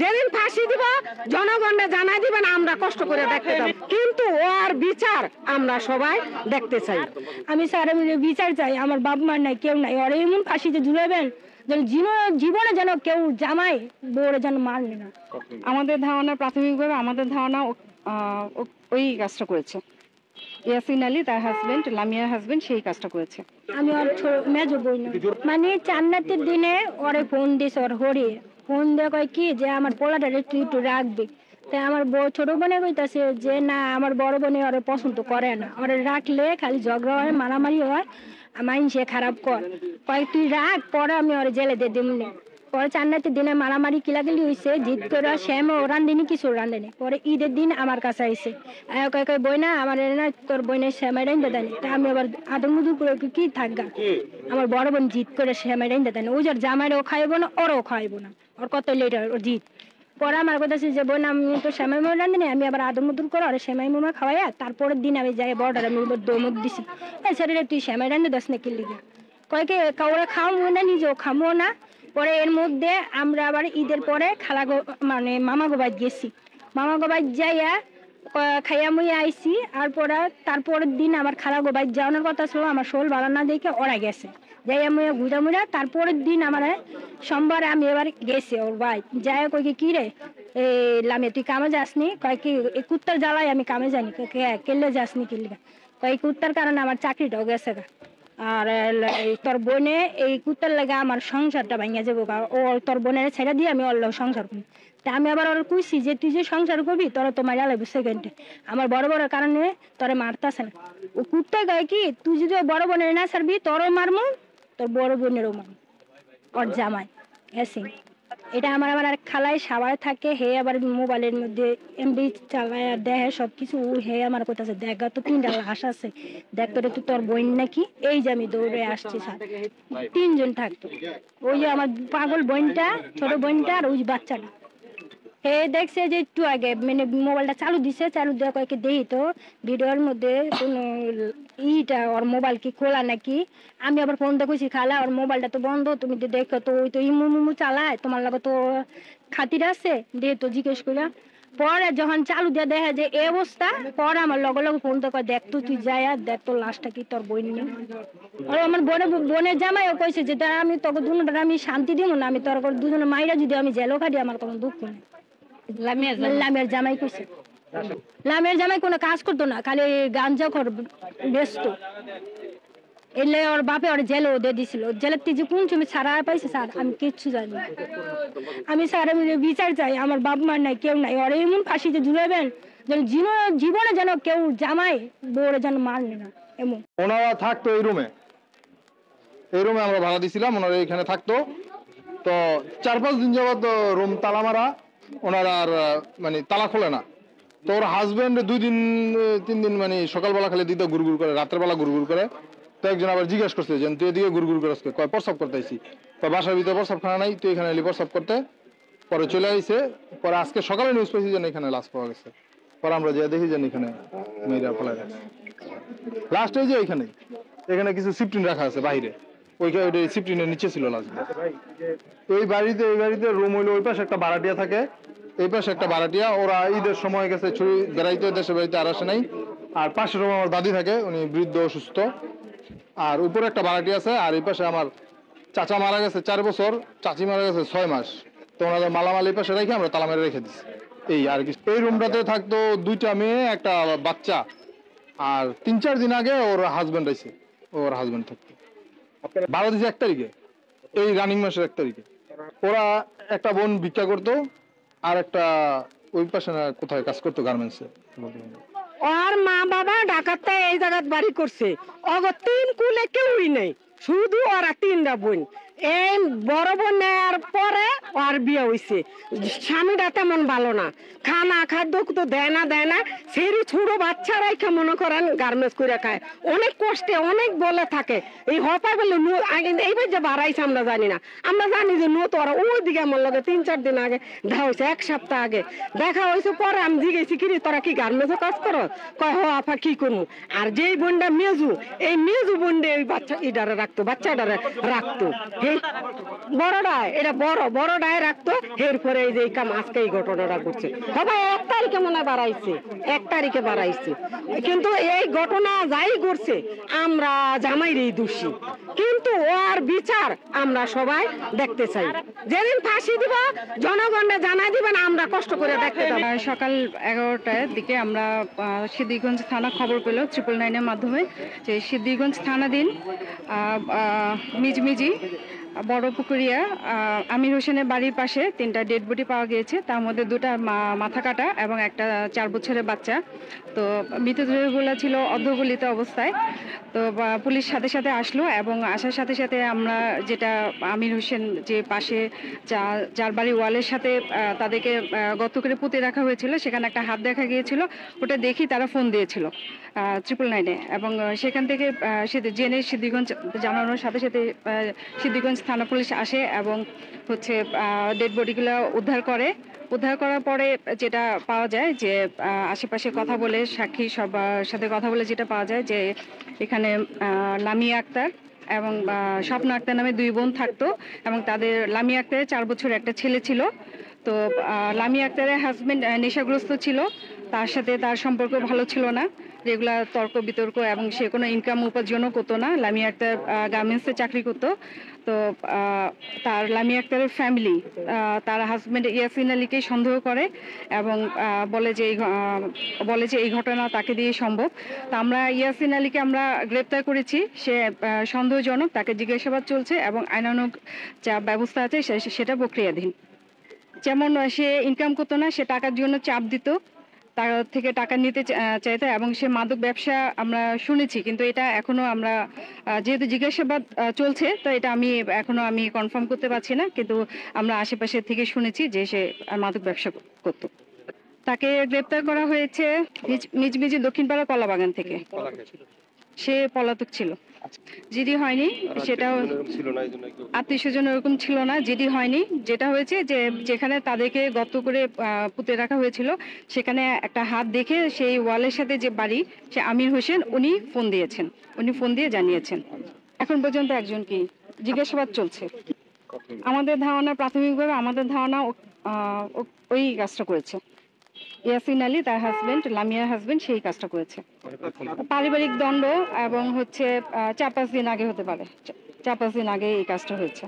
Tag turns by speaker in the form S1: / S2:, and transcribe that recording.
S1: যেদিন ফাঁসি দিব জনগণে জানাই দিবেন, আমরা কষ্ট করে দেখতে যাব, কিন্তু ওর বিচার আমরা সবাই দেখতে চাই।
S2: আমি স্যার বিচার চাই, আমার বাপ মার নাই, কেউ নাই, ওর এমন ফাঁসিতে ঝুলাবেন যেন জীবনে যেন কেউ জামাই বউরে যেন মারবে না।
S1: আমাদের ধারণা, প্রাথমিকভাবে আমাদের ধারণা ওই কাজটা করেছে, ইয়াসিন আলী তার হাজবেন্ড, লামিয়ার হাজবেন্ড, সেই কাজটা করেছে।
S2: আমি ওর মেজো বই না, মানে চান্নাতের দিনে ওরে ফোন দিছে, ওর হরি ফোন দিয়ে কয় কি যে আমার পোলাটা একটু একটু রাখবি। তাই আমার ছোট বোনে কইতাছে যে না, আমার বড় বোনে ওরে পছন্দ করে না, ওরে রাখলে খালি ঝগড়া হয়, মারামারি হয়, মাইনসে খারাপ কয় তুই রাখ, পরে আমি ওরে জেলে দিয়ে দিমনি। পরে চান্নাতের দিনে মারামারি কিলাকিলি হয়েছে, জিত করে শ্যাম ও রান্ধেনি, কিছু রান্ধেনি। পরে ঈদের দিন আমার কাছে আইসে, কয় বই না আমার না তোর বইনের শ্যামাই রান্ধে দেয়নি। তা আমি আবার আদর মুদুর করে কি থাকগা, আমার বড় বোন জিত করে শ্যামাই রান্ধে দেয়নি, ওই যার জামাইরাও খাইবো না, ওরও খাইবো না, ওর কত লেটার ওর জিত। পরে আমার কথা যে বোন আমি তো শ্যামাই মোমা রান্ধি, আমি আবার আদর মুদুর করে ওরা শ্যামাই মোমা খাওয়াইয়া তারপরের দিন আমি যাই বড়টার আমি দমক দিছি, এছাড়া তুই শ্যামাই রান্ধে দশ না কিলিগা, কয়েকে কাউরে খাওয়াবো না, নিজেও খামো না। পরে এর মধ্যে আমরা আবার ঈদের পরে খালা মানে মামা গোবাই গেছি, মামা গোবাই যাইয়া খাইয়া মুইয়া আইসি। আর পরে তারপরের দিন আমার খালা গোবাই যাওয়ানোর কথা ছিল, আমার শোল ভালো না দেখে ওরা গেছে, যাইয়া মুইয়া ঘুরা মুড়া। তারপরের দিন আমার সোমবারে আমি এবার গেছি ওর ভাই, যাই কই কি রে লামে তুই কামে যাসনি, কয় কি এই কুত্তার জ্বালায় আমি কামে জানি, কেলে যাসনি কিলিগা, কয় কুত্তার কারণে আমার চাকরিটাও গেছে গা, আর তোর বোনে এই কুত্তার লাগে আমার সংসারটা ভাঙিয়া যাবো, ও তোর বোনের ছেড়ে দিয়ে আমি ওর সংসার করি। তা আমি আবার ওর কইছি যে তুই যে সংসার করবি তোরা তো মারা লাগবে সেকেন্ডে, আমার বড় বড় কারণে তোরে মারতাছে না। ও কুত্তা গায়ে কি তুই যদি বড় বোনের না ছাড়বি তোরও মারমু, তোর বড় বোনেরও মারমু, ওর জামাই এসি। এটা আমার আবার আর খালায় সাবায় থাকে, হে আবার মোবাইলের মধ্যে এমবি চালায় দেখে সবকিছু, হে আমার কোথাছে দেখ তো 3টা লাশ আছে, দেখ তোর তুই তোর বোন নাকি, এই যে আমি দৌড়ে আসছি, 3জন থাকতো, ওই যে আমার পাগল বোনটা, ছোট বোনটা আর ওই বাচ্চাটা। হে দেখছে যে একটু আগে মানে মোবাইলটা চালু দিছে, চালু দেওয়া কয়েকে দেই তো ভিডিওর মধ্যে কোনো ইটা ওর মোবাইল কি খোলা নাকি। আমি আবার ফোন দেখেছি, খালা ওর মোবাইলটা তো বন্ধ, তুমি তো দেখো তো ওই তো ইমু চালায়, তোমার লাগে তো খাতির আছে দে তো জিজ্ঞেস করে। পরে যখন চালু দিয়ে দেখা যে এই অবস্থা, পরে আমার লগে লগে ফোন তো দেখ তো তুই যাই আর দেখ তোর লাশটা কি তোর বোন নেই। আর আমার বোনের জামাইও কইছে যে আমি তোকে দুজনের আমি শান্তি দিব না, আমি তোর দুজনের মাইরা যদি আমি জেলও খাটি আমার কোনো দুঃখ নেই। লামের জামাই কইছে, লামের জামাই কোনো কাজ করতো না, খালি গাঞ্জা খর ব্যস্ত, এলে ওর বাপে ওর জেলও দিয়ে দিছিল, জেলের থেকে কোন সময় ছাড়া পাইছে স্যার আমি কিচ্ছু জানি না। আমি স্যার আমি বিচার চাই, আমার বাপ মার নাই, কেউ নাই, ওর এমন ফাঁসিতে ঝুলাবেন যেন জীবনে যেন কেউ জামাই বউরে যেন মারবে না। এমন
S3: ওনারা থাকতো এই রুমে আমরা ভাড়া দিছিলাম, ওনারা এখানে থাকতো। তো 4-5 দিন যাবত রুম তালা মারা, ওনারা আর মানে তালা খোলে না। তো ওর হাজবেন্ড 2-3 দিন মানে সকালবেলা খালি দিতে গুড়গুড় করে, রাতের বেলা গুড়গুড় করে। তো একজন আবার জিজ্ঞেস করছে যে তুই এদিকে গুড়গুড় করে কয় প্রস্রাব করতেছি, তো বাসার ভিতরে প্রস্রাবখানা নাই, তুই এখানে এলি প্রস্রাব করতে। পরে চলে আইছে, পরে আজকে সকালে নিউজ পেয়েছি যেন এখানে লাশ পাওয়া গেছে। পরে আমরা যে দেখি যেন এখানে মেয়েরা ফেলা গেছে লাস্ট, এই যে এখানে কিছু সিফটিন রাখা আছে বাইরে, ওইখানে সিফটিনের নিচে ছিল লাশ। এই বাড়িতে রুম হইলো, ওই পাশে একটা ভাড়াটিয়া থাকে, এই পাশে একটা ভাড়াটিয়া, ওরা ঈদের সময় গেছে ছুরি বেড়াইতে, দেশে বাড়িতে আর আসে নাই। আর পাশের রুম আমার দাদি থাকে, উনি বৃদ্ধ অসুস্থ। আর উপরে একটা ভাড়াটিয়া আছে। আর এই পাশে আমার চাচা মারা গেছে 4 বছর, চাচি মারা গেছে 6 মাস। তো ওনাদের মালামাল এই পাশে রেখে আমরা তালা মেরে রেখে দিচ্ছি। এই আর কি, এই রুমটাতে থাকতো 2টা মেয়ে, একটা বাচ্চা। আর 3-4 দিন আগে ওর হাজবেন্ড আইছে, ওর হাজবেন্ড থাকতো। ভাড়া দিয়েছে 1 তারিখে, এই রানিং মাসের 1 তারিখে। ওরা একটা বোন ভিক্ষা করতো, আর একটা ওই পাশে না কোথায় কাজ করতো গার্মেন্টসে।
S1: ওর মা বাবা ঢাকাতে এই জায়গায় বাড়ি করছে, অগ 3 কুলে কেউই নেই, শুধু ওরা 3টা বোন। এই বড় বোনের পরে ওর বিয়ে হয়েছে, স্বামীটা তেমন ভালো না, খানা খাদ্য তো দেয় না, সেই ছোট বাচ্চারাই মনে করেন গার্মেন্টস করে খায়, অনেক কষ্টে অনেক বলে থাকে। এই হপাই বলে এইবার যে বাড়াইছে আমরা জানি না, আমরা জানি যে নো তো ওরা ওই দিকে আমার লগে 3-4 দিন আগে দেখা হয়েছে, 1 সপ্তাহ আগে দেখা হয়েছে। পরে আমি জিজ্ঞেসি কিরে তোরা কি গার্মেন্টসে কাজ করো, কয় হ আপা কি করবো। আর যেই বোনটা মেজু, এই মেজু বোনটা ওই বাচ্চা ইডারে রাখতো, বাচ্চাটারে রাখতো, বড়ডায় এটা বড়ডায় রাখতো, এরপরে এই যে এই কাম আজকে এই ঘটনাটা ঘটছে। সবাই 1 তারিখে মনে হয় বাড়াইছে, 1 তারিখে বাড়াইছে, কিন্তু এই ঘটনা যাই ঘটছে আমরা জামাইরই দোষী, কিন্তু ওর বিচার আমরা সবাই দেখতে চাই। যেদিন ফাঁসি দিব জনগণে জানাই দিবেন, আমরা কষ্ট করে দেখতে যাব।
S4: সকাল 11টার দিকে আমরা সিদ্ধিরগঞ্জ থানা খবর পেল 999-এর মাধ্যমে যে সিদ্ধিরগঞ্জ থানাধীন মিজমিজি বড় পুকুরিয়া আমির হোসেনের বাড়ির পাশে 3টা ডেড বডি পাওয়া গিয়েছে। তার মধ্যে 2টা মাথা কাটা এবং একটা 4 বছরের বাচ্চা। তো মৃতদেহগুলো ছিল অর্ধগলিত অবস্থায়। তো পুলিশ সাথে সাথে আসলো এবং আসার সাথে সাথে আমরা যেটা আমির হোসেন যে পাশে যার বাড়ি ওয়ালের সাথে তাদেরকে গর্ত করে পুঁতে রাখা হয়েছিল, সেখানে একটা হাত দেখা গিয়েছিল। ওটা দেখি তারা ফোন দিয়েছিল 999-এ এবং সেখান থেকে জেনে সিদ্ধিরগঞ্জ জানানোর সাথে সাথে সিদ্ধিরগঞ্জ থানা পুলিশ আসে এবং হচ্ছে ডেড বডিগুলো উদ্ধার করার পরে যেটা পাওয়া যায় যে আশেপাশে কথা বলে সাক্ষী সবার সাথে কথা বলে যেটা পাওয়া যায় যে এখানে লামিয়া আক্তার এবং স্বপ্ন আক্তার নামে 2 বোন থাকতো এবং তাদের লামিয়া আক্তারের 4 বছরের একটা ছেলে ছিল। তো লামিয়া আক্তারের হাজবেন্ড নেশাগ্রস্ত ছিল, তার সাথে তার সম্পর্ক ভালো ছিল না, রেগুলার তর্ক বিতর্ক এবং সে কোনো ইনকাম উপার্জনও করতো না। লামিয়া আক্তার গার্মেন্টসে চাকরি করতো। তো তার লামিয়া আক্তারের ফ্যামিলি তার হাজবেন্ড ইয়াসিন আলীকে সন্দেহ করে এবং বলে যে এই ঘটনা তাকে দিয়ে সম্ভব। তো আমরা ইয়াসিন আলীকে আমরা গ্রেপ্তার করেছি, সে সন্দেহজনক, তাকে জিজ্ঞাসাবাদ চলছে এবং আইনানুগ যা ব্যবস্থা আছে সেটা প্রক্রিয়াধীন। যেমন সে ইনকাম করতো না, সে টাকার জন্য চাপ দিত, তার থেকে টাকা নিতে চাইতো এবং সে মাদক ব্যবসা আমরা শুনেছি, কিন্তু এটা এখনো আমরা যেহেতু জিজ্ঞাসাবাদ চলছে তো এটা আমি কনফার্ম করতে পারছি না, কিন্তু আমরা আশেপাশে থেকে শুনেছি যে সে মাদক ব্যবসা করতো। তাকে গ্রেপ্তার করা হয়েছে মিজমিজি দক্ষিণপাড়া কলাবাগান থেকে। সে পলাতক ছিল, জিডি হয়নি, সেটা আত্মীয় স্বজন এরকম ছিল না, জিডি হয়নি। যেটা হয়েছে যে যেখানে তাদেরকে গর্ত করে পুঁতে রাখা হয়েছিল সেখানে একটা হাত দেখে সেই ওয়ালের সাথে যে বাড়ি সে আমির হোসেন উনি ফোন দিয়ে জানিয়েছেন। এখন পর্যন্ত একজনকে জিজ্ঞাসাবাদ চলছে। প্রাথমিকভাবে আমাদের ধারণা ওই কাজটা করেছে, ইয়াসিন আলী তার হাজবেন্ড, লামিয়ার হাজবেন্ড, সেই কাজটা করেছে। পারিবারিক দ্বন্দ্ব এবং হচ্ছে 4-5 দিন আগে হতে পারে, 4-5 দিন আগে এই কাজটা হয়েছে।